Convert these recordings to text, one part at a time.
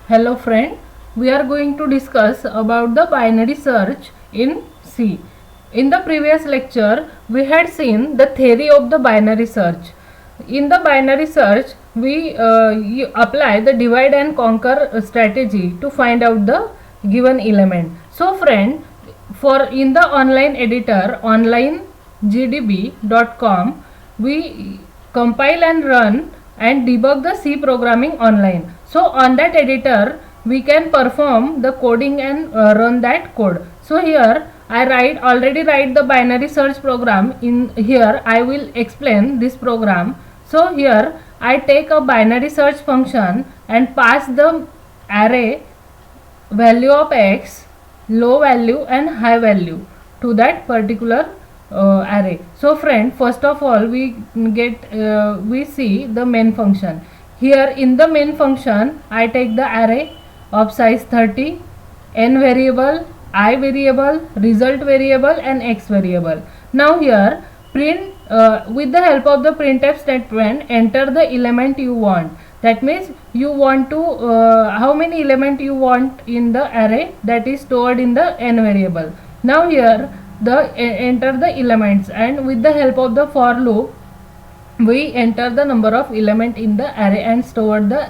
Hello friend, we are going to discuss about the binary search in C. In the previous lecture, we had seen the theory of the binary search. In the binary search, we apply the divide and conquer strategy to find out the given element. So friend, for in the online editor onlinegdb.com, we compile and run and debug the C programming online. So on that editor we can perform the coding and run that code. So here I already write the binary search program. In here I will explain this program. So here I take a binary search function and pass the array value of x, low value and high value to that particular array. So friend, first of all we see the main function. Here in the main function I take the array of size 30, n variable, I variable, result variable and x variable. Now here print with the help of the printf statement, enter the element you want. That means you want to how many element you want in the array that is stored in the n variable. Now here the enter the elements, and with the help of the for loop we enter the number of element in the array and store the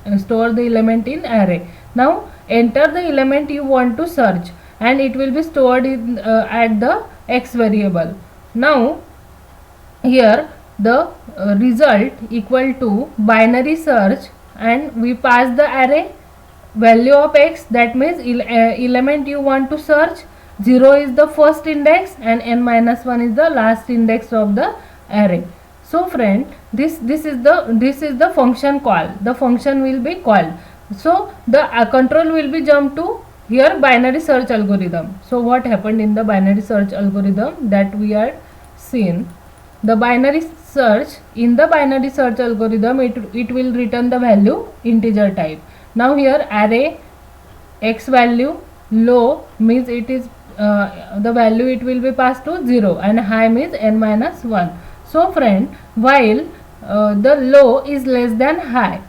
element in array. Now enter the element you want to search and it will be stored in at the x variable. Now here the result equal to binary search, and we pass the array value of x, that means element you want to search. 0 is the first index and n minus 1 is the last index of the array. So friend, this is the function call. The function will be called. So the control will be jump to here binary search algorithm. So what happened in the binary search algorithm that we are seen. The binary search, in the binary search algorithm it will return the value integer type. Now here array x value, low means it is the value it will be passed to 0 and high means n minus 1. So friend, while the low is less than high,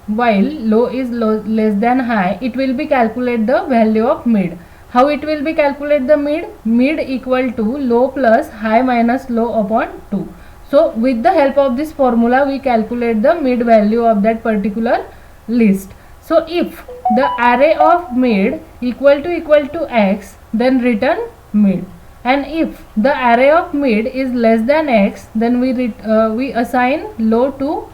less than high, it will be calculate the value of mid. How it will be calculate the mid? Mid equal to low plus high minus low upon 2. So with the help of this formula we calculate the mid value of that particular list. So if the array of mid equal to x, then return mid, and if the array of mid is less than x, then we assign low to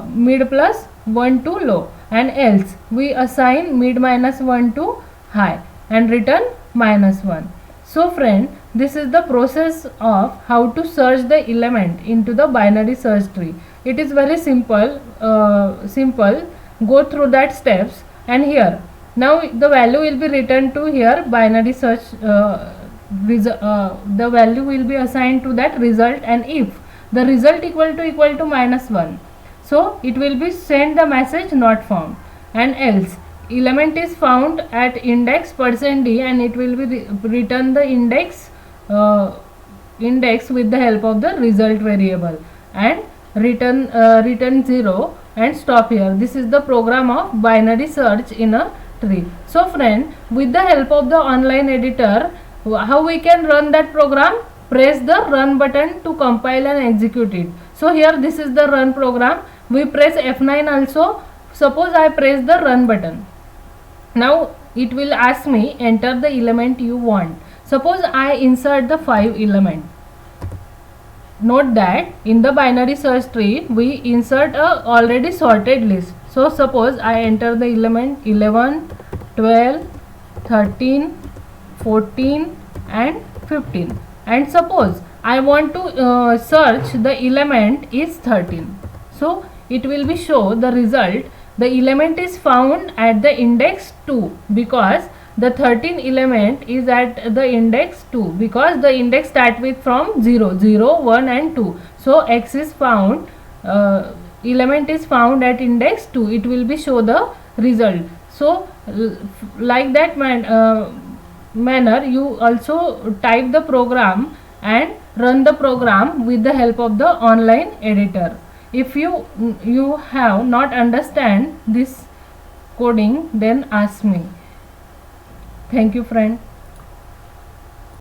mid plus 1 to low, and else we assign mid minus 1 to high and return minus 1. So friend, this is the process of how to search the element into the binary search tree. It is very simple. Go through that steps, and here now the value will be returned to here binary search. The value will be assigned to that result, and if the result equal to minus 1, so it will be send the message not found, and else element is found at index %d and it will be return the index with the help of the result variable, and return 0 and stop here. This is the program of binary search in a tree. So friend, with the help of the online editor, how we can run that program? Press the run button to compile and execute it. So here this is the run program. We press F9 also. Suppose I press the run button. Now it will ask me enter the element you want. Suppose I insert the 5 element. Note that in the binary search tree we insert a already sorted list. So suppose I enter the element 11, 12, 13, 14 and 15, and suppose I want to search the element is 13. So it will be show the result. The element is found at the index 2 because the 13 element is at the index 2, because the index start with from 0, 0, 1 and 2. So x is found, element is found at index 2. It will be show the result. So like that manner you also type the program and run the program with the help of the online editor. If you have not understand this coding, then ask me. Thank you, friend.